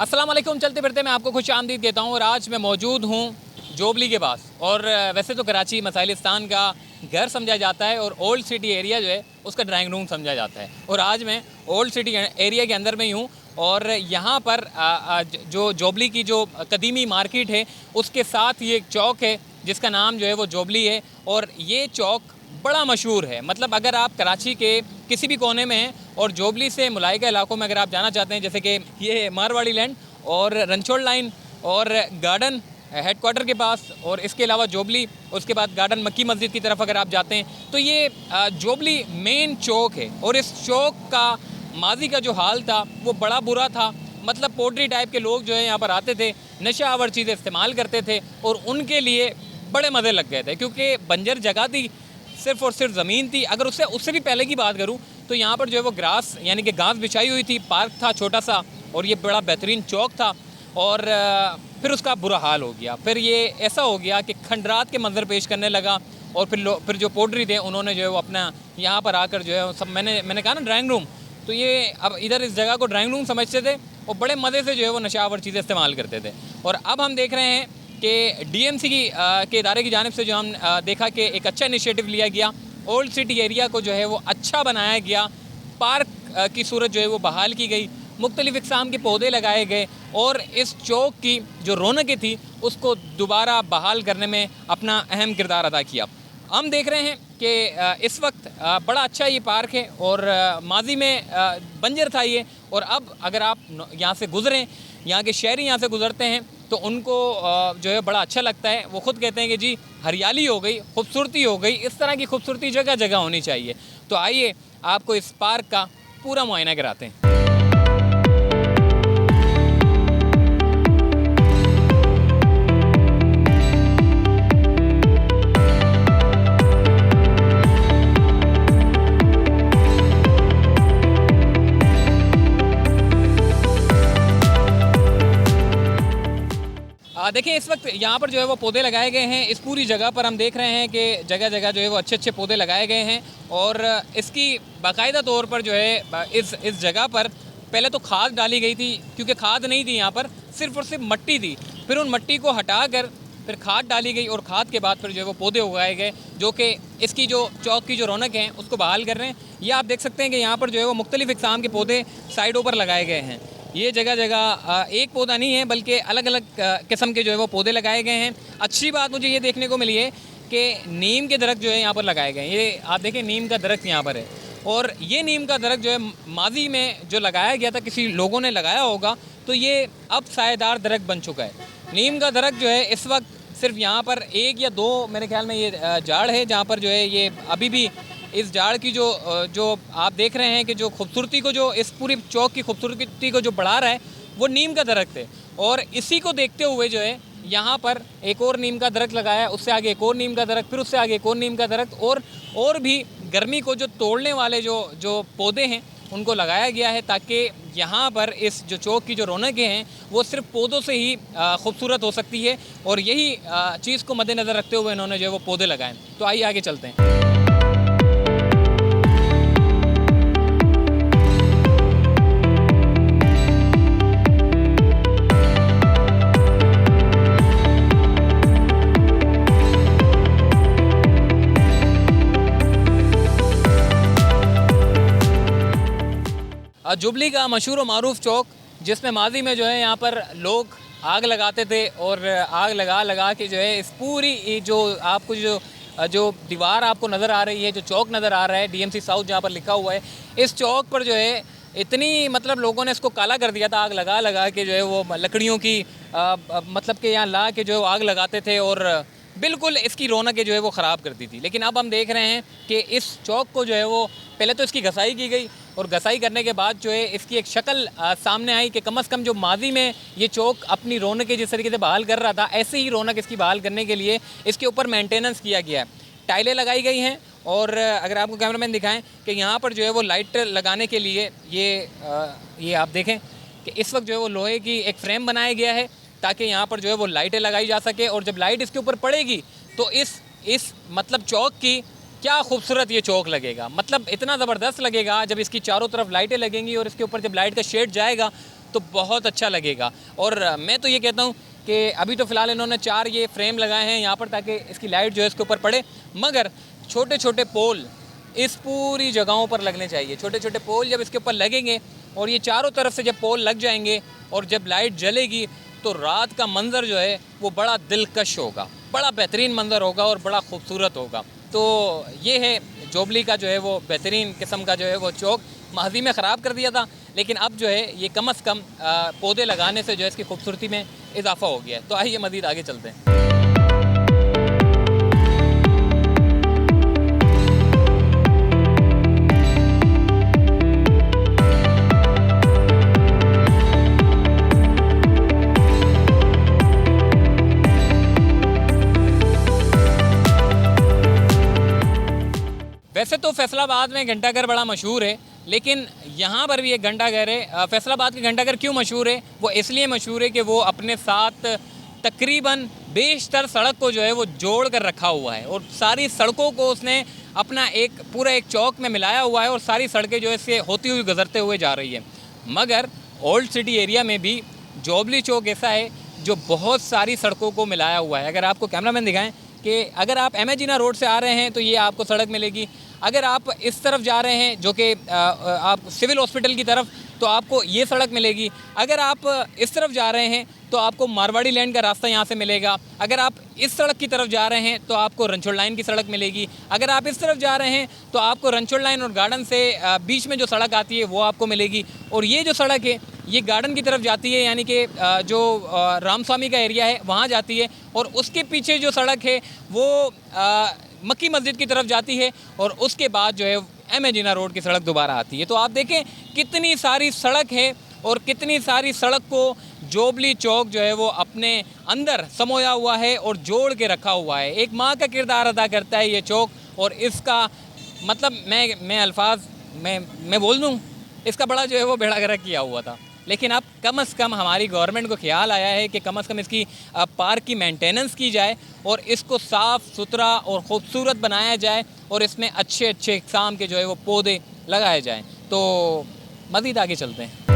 अस्सलाम वालेकुम। चलते फिरते मैं आपको खुश आमदीद कहता हूँ और आज मैं मौजूद हूँ जोबली के पास। और वैसे तो कराची मसाइलिस्तान का घर समझा जाता है और ओल्ड सिटी एरिया जो है उसका ड्राइंग रूम समझा जाता है। और आज मैं ओल्ड सिटी एरिया के अंदर में ही हूँ और यहाँ पर जो जोबली की जो कदीमी मार्केट है उसके साथ ये एक चौक है जिसका नाम जो है वो जोबली है। और ये चौक बड़ा मशहूर है। मतलब अगर आप कराची के किसी भी कोने में हैं और जोबली से मुलाइका इलाकों में अगर आप जाना चाहते हैं, जैसे कि ये मारवाड़ी लैंड और रनछोड़ लाइन और गार्डन हेडक्वार्टर के पास, और इसके अलावा जोबली, उसके बाद गार्डन मक्की मस्जिद की तरफ अगर आप जाते हैं तो ये जोबली मेन चौक है। और इस चौक का माजी का जो हाल था वो बड़ा बुरा था। मतलब पोट्री टाइप के लोग जो है यहाँ पर आते थे, नशा आवर चीज़ें इस्तेमाल करते थे और उनके लिए बड़े मज़े लग गए थे क्योंकि बंजर जगह थी, सिर्फ़ और सिर्फ ज़मीन थी। अगर उससे भी पहले की बात करूँ तो यहाँ पर जो है वो ग्रास यानी कि घास बिछाई हुई थी, पार्क था छोटा सा और ये बड़ा बेहतरीन चौक था। और फिर उसका बुरा हाल हो गया। फिर ये ऐसा हो गया कि खंडरात के मंजर पेश करने लगा और फिर जो पोट्री थे उन्होंने जो है वो अपना यहाँ पर आकर जो है सब मैंने कहा ना ड्राइंग रूम, तो ये अब इधर इस जगह को ड्राइंग रूम समझते थे और बड़े मज़े से जो है वो नशावर चीज़ें इस्तेमाल करते थे। और अब हम देख रहे हैं कि डीएमसी के इदारे की जानिब से जो हम देखा कि एक अच्छा इनिशिएटिव लिया गया, ओल्ड सिटी एरिया को जो है वो अच्छा बनाया गया, पार्क की सूरत जो है वो बहाल की गई, मुख्तलिफ़ इक़साम के पौधे लगाए गए और इस चौक की जो रौनकें थी उसको दोबारा बहाल करने में अपना अहम किरदार अदा किया। हम देख रहे हैं कि इस वक्त बड़ा अच्छा ये पार्क है और माजी में बंजर था ये। और अब अगर आप यहाँ से गुज़रें, यहाँ के शहरी यहाँ से गुज़रते हैं तो उनको जो है बड़ा अच्छा लगता है। वो ख़ुद कहते हैं कि जी हरियाली हो गई, खूबसूरती हो गई। इस तरह की खूबसूरती जगह जगह होनी चाहिए। तो आइए आपको इस पार्क का पूरा मुआयना कराते हैं। देखिए इस वक्त यहाँ पर जो है वो पौधे लगाए गए हैं। इस पूरी जगह पर हम देख रहे हैं कि जगह जगह जो है वो अच्छे अच्छे पौधे लगाए गए हैं। और इसकी बाकायदा तौर पर जो है इस जगह पर पहले तो खाद डाली गई थी क्योंकि खाद नहीं थी यहाँ पर, सिर्फ और सिर्फ मट्टी थी। फिर उन मट्टी को हटा कर फिर खाद डाली गई और खाद के बाद फिर जो है वो पौधे उगाए गए जो कि इसकी जो चौक की जो रौनक है उसको बहाल कर रहे हैं। ये आप देख सकते हैं कि यहाँ पर जो है वो मुख्तलिफ़ इक़साम के पौधे साइडों पर लगाए गए हैं। ये जगह जगह एक पौधा नहीं है बल्कि अलग अलग किस्म के जो है वो पौधे लगाए गए हैं। अच्छी बात मुझे ये देखने को मिली है कि नीम के दरख्त जो है यहाँ पर लगाए गए हैं। ये आप देखें नीम का दरख्त यहाँ पर है और ये नीम का दरख्त जो है माजी में जो लगाया गया था, किसी लोगों ने लगाया होगा, तो ये अब सायेदार दरख्त बन चुका है। नीम का दरख्त जो है इस वक्त सिर्फ यहाँ पर एक या दो मेरे ख्याल में ये झाड़ है जहाँ पर जो है ये अभी भी इस झाड़ की जो आप देख रहे हैं कि जो खूबसूरती को, जो इस पूरी चौक की खूबसूरती को जो बढ़ा रहा है वो नीम का दरख्त है। और इसी को देखते हुए जो है यहाँ पर एक और नीम का दरख्त लगाया है, उससे आगे एक और नीम का दरख्त, फिर उससे आगे एक और नीम का दरख्त और भी गर्मी को जो तोड़ने वाले जो पौधे हैं उनको लगाया गया है ताकि यहाँ पर इस जो चौक की जो रौनकें हैं वो सिर्फ पौधों से ही खूबसूरत हो सकती है। और यही चीज़ को मद्देनज़र रखते हुए इन्होंने जो है वो पौधे लगाए। तो आइए आगे चलते हैं। जुबली का मशहूर व मारूफ चौक जिसमें माजी में जो है यहाँ पर लोग आग लगाते थे और आग लगा के जो है इस पूरी जो आपको जो दीवार आपको नज़र आ रही है, जो चौक नज़र आ रहा है डीएमसी साउथ जहाँ पर लिखा हुआ है, इस चौक पर जो है इतनी मतलब लोगों ने इसको काला कर दिया था आग लगा के जो है वो लकड़ियों की मतलब कि यहाँ ला के जो है वो आग लगाते थे और बिल्कुल इसकी रौनकें जो है वो ख़राब कर दी थी। लेकिन अब हम देख रहे हैं कि इस चौक को जो है वो पहले तो इसकी घसाई की गई और घसाई करने के बाद जो है इसकी एक शक्ल सामने आई कि कम से कम जो माजी में ये चौक अपनी रौनकें जिस तरीके से बहाल कर रहा था, ऐसे ही रौनक इसकी बहाल करने के लिए इसके ऊपर मेंटेनेंस किया गया है। टाइलें लगाई गई हैं और अगर आपको कैमरामैन दिखाएं कि यहाँ पर जो है वो लाइट लगाने के लिए ये आप देखें कि इस वक्त जो है वो लोहे की एक फ्रेम बनाया गया है ताकि यहाँ पर जो है वो लाइटें लगाई जा सके। और जब लाइट इसके ऊपर पड़ेगी तो इस मतलब चौक की क्या खूबसूरत ये चौक लगेगा। मतलब इतना ज़बरदस्त लगेगा जब इसकी चारों तरफ लाइटें लगेंगी और इसके ऊपर जब लाइट का शेड जाएगा तो बहुत अच्छा लगेगा। और मैं तो ये कहता हूँ कि अभी तो फ़िलहाल इन्होंने 4 ये फ्रेम लगाए हैं यहाँ पर ताकि इसकी लाइट जो है इसके ऊपर पड़े, मगर छोटे छोटे पोल इस पूरी जगहों पर लगने चाहिए। छोटे छोटे पोल जब इसके ऊपर लगेंगे और ये चारों तरफ से जब पोल लग जाएंगे और जब लाइट जलेगी तो रात का मंज़र जो है वो बड़ा दिलकश होगा, बड़ा बेहतरीन मंज़र होगा और बड़ा खूबसूरत होगा। तो ये है जोबली का जो है वो बेहतरीन किस्म का जो है वो चौक। माजी में ख़राब कर दिया था, लेकिन अब जो है ये कम से कम पौधे लगाने से जो है इसकी खूबसूरती में इजाफ़ा हो गया है। तो आइए मज़ीद आगे चलते हैं। वैसे तो फैसलाबाद में घंटाघर बड़ा मशहूर है, लेकिन यहाँ पर भी एक घंटाघर है। फैसलाबाद के घंटाघर क्यों मशहूर है? वो इसलिए मशहूर है कि वो अपने साथ तकरीबन बेशतर सड़क को जो है वो जोड़ कर रखा हुआ है और सारी सड़कों को उसने अपना एक पूरा एक चौक में मिलाया हुआ है और सारी सड़कें जो है इससे होती हुई गुजरते हुए जा रही है। मगर ओल्ड सिटी एरिया में भी जोबली चौक ऐसा है जो बहुत सारी सड़कों को मिलाया हुआ है। अगर आपको कैमरामैन दिखाएं कि अगर आप एमेजिना रोड से आ रहे हैं तो ये आपको सड़क मिलेगी। अगर आप इस तरफ जा रहे हैं जो कि आप सिविल हॉस्पिटल की तरफ, तो आपको ये सड़क मिलेगी। अगर आप इस तरफ जा रहे हैं तो आपको मारवाड़ी लैंड का रास्ता यहाँ से मिलेगा। अगर आप इस सड़क की तरफ जा रहे हैं तो आपको रणछोड़ लाइन की सड़क मिलेगी। अगर आप इस तरफ जा रहे हैं तो आपको रणछोड़ लाइन और गार्डन से बीच में जो सड़क आती है वो आपको मिलेगी। और ये जो सड़क है ये गार्डन की तरफ जाती है, यानी कि जो रामस्वामी का एरिया है वहाँ जाती है। और उसके पीछे जो सड़क है वो मक्की मस्जिद की तरफ जाती है और उसके बाद जो है एमेजिना रोड की सड़क दोबारा आती है। तो आप देखें कितनी सारी सड़क है और कितनी सारी सड़क को जोबली चौक जो है वो अपने अंदर समोया हुआ है और जोड़ के रखा हुआ है। एक माँ का किरदार अदा करता है ये चौक। और इसका मतलब मैं अल्फाज मैं बोल दूँ, इसका बड़ा जो है वो बेड़ा गर्क किया हुआ था। लेकिन अब कम से कम हमारी गवर्नमेंट को ख्याल आया है कि कम से कम इसकी पार्क की मेंटेनेंस की जाए और इसको साफ़ सुथरा और ख़ूबसूरत बनाया जाए और इसमें अच्छे अच्छे इक़साम के जो है वो पौधे लगाए जाएं। तो मज़ीद आगे चलते हैं।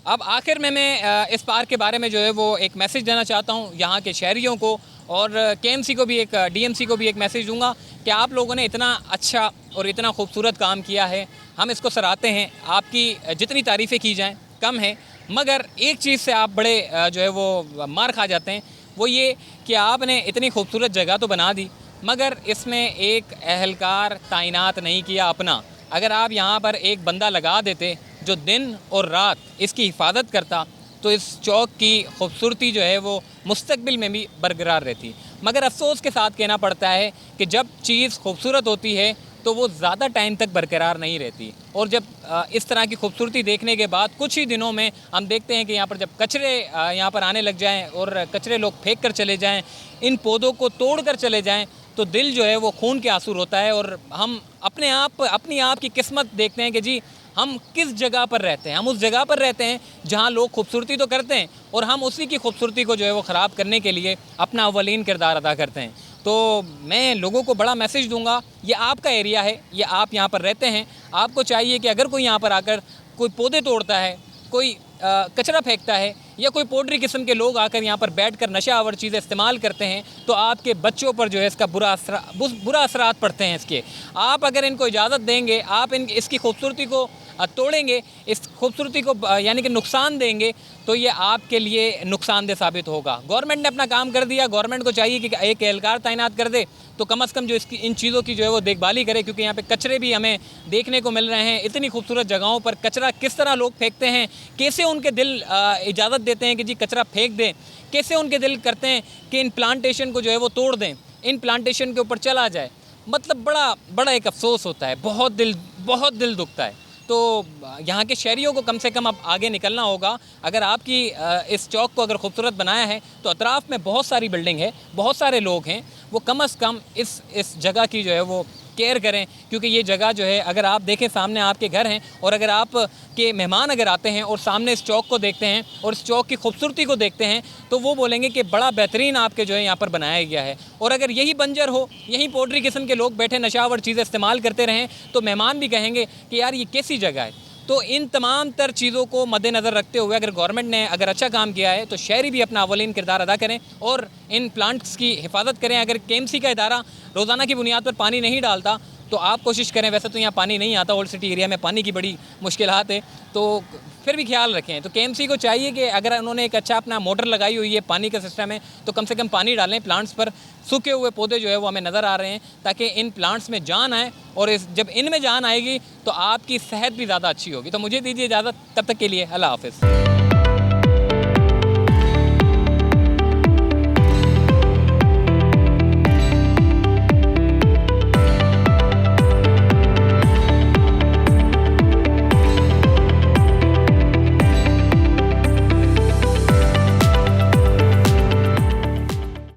अब आखिर में मैं इस पार्क के बारे में जो है वो एक मैसेज देना चाहता हूँ यहाँ के शहरियों को और केएमसी को भी, एक डीएमसी को भी एक मैसेज दूंगा कि आप लोगों ने इतना अच्छा और इतना खूबसूरत काम किया है, हम इसको सराहते हैं। आपकी जितनी तारीफ़ें की जाएं कम है, मगर एक चीज़ से आप बड़े जो है वो मार खा जाते हैं, वो ये कि आपने इतनी खूबसूरत जगह तो बना दी मगर इसमें एक एहलकार तैनात नहीं किया अपना। अगर आप यहाँ पर एक बंदा लगा देते जो दिन और रात इसकी हिफाजत करता तो इस चौक की खूबसूरती जो है वो मुस्तकबिल में भी बरकरार रहती। मगर अफसोस के साथ कहना पड़ता है कि जब चीज़ खूबसूरत होती है तो वो ज़्यादा टाइम तक बरकरार नहीं रहती। और जब इस तरह की खूबसूरती देखने के बाद कुछ ही दिनों में हम देखते हैं कि यहाँ पर जब कचरे यहाँ पर आने लग जाएँ और कचरे लोग फेंक कर चले जाएँ, इन पौधों को तोड़ कर चले जाएँ, तो दिल जो है वो खून के आंसू रोता है। और हम अपनी आप की किस्मत देखते हैं कि जी हम किस जगह पर रहते हैं। हम उस जगह पर रहते हैं जहाँ लोग खूबसूरती तो करते हैं और हम उसी की खूबसूरती को जो है वो ख़राब करने के लिए अपना अव्वलीन किरदार अदा करते हैं। तो मैं लोगों को बड़ा मैसेज दूंगा, ये आपका एरिया है, ये आप यहाँ पर रहते हैं, आपको चाहिए कि अगर कोई यहाँ पर आकर कोई पौधे तोड़ता है, कोई कचरा फेंकता है या कोई पोल्ट्री किस्म के लोग आकर यहाँ पर बैठकर नशा आवर चीज़ें इस्तेमाल करते हैं, तो आपके बच्चों पर जो है इसका बुरा असरात पड़ते हैं इसके। आप अगर इनको इजाज़त देंगे, आप इसकी खूबसूरती को तोड़ेंगे, इस खूबसूरती को यानी कि नुकसान देंगे, तो ये आपके लिए नुकसानदेह साबित होगा। गवर्नमेंट ने अपना काम कर दिया, गवर्नमेंट को चाहिए कि एक एहलकार तैनात कर दे तो कम से कम जो इसकी इन चीज़ों की जो है वो देखभाली करे, क्योंकि यहाँ पे कचरे भी हमें देखने को मिल रहे हैं। इतनी खूबसूरत जगहों पर कचरा किस तरह लोग फेंकते हैं, कैसे उनके दिल इजाज़त देते हैं कि जी कचरा फेंक दें, कैसे उनके दिल करते हैं कि इन प्लांटेशन को जो है वो तोड़ दें, इन प्लांटेशन के ऊपर चला जाए। मतलब बड़ा एक अफसोस होता है, बहुत दिल दुखता है। तो यहाँ के शहरियों को कम से कम अब आगे निकलना होगा। अगर आपकी इस चौक को अगर खूबसूरत बनाया है तो अतराफ़ में बहुत सारी बिल्डिंग है, बहुत सारे लोग हैं, वो कम से कम इस जगह की जो है वो केयर करें, क्योंकि ये जगह जो है, अगर आप देखें सामने आपके घर हैं और अगर आप के मेहमान अगर आते हैं और सामने इस चौक को देखते हैं और इस चौक की खूबसूरती को देखते हैं तो वो बोलेंगे कि बड़ा बेहतरीन आपके जो है यहाँ पर बनाया गया है। और अगर यही बंजर हो, यही पोल्ट्री किस्म के लोग बैठे नशावर चीज़ें इस्तेमाल करते रहें तो मेहमान भी कहेंगे कि यार ये कैसी जगह है। तो इन तमाम तर चीज़ों को मद्देनज़र रखते हुए अगर गवर्नमेंट ने अगर अच्छा काम किया है तो शहरी भी अपना अवलीन किरदार अदा करें और इन प्लांट्स की हिफाजत करें। अगर केएमसी का इदारा रोज़ाना की बुनियाद पर पानी नहीं डालता तो आप कोशिश करें, वैसे तो यहाँ पानी नहीं आता, ओल्ड सिटी एरिया में पानी की बड़ी मुश्किलात है, तो फिर भी ख्याल रखें। तो केएमसी को चाहिए कि अगर उन्होंने एक अच्छा अपना मोटर लगाई हुई है, पानी का सिस्टम है, तो कम से कम पानी डालें प्लांट्स पर। सूखे हुए पौधे जो है वो हमें नज़र आ रहे हैं, ताकि इन प्लांट्स में जान आए और जब इनमें जान आएगी तो आपकी सेहत भी ज़्यादा अच्छी होगी। तो मुझे दीजिए इजाज़त, तब तक के लिए अल्लाह हाफ़िज़।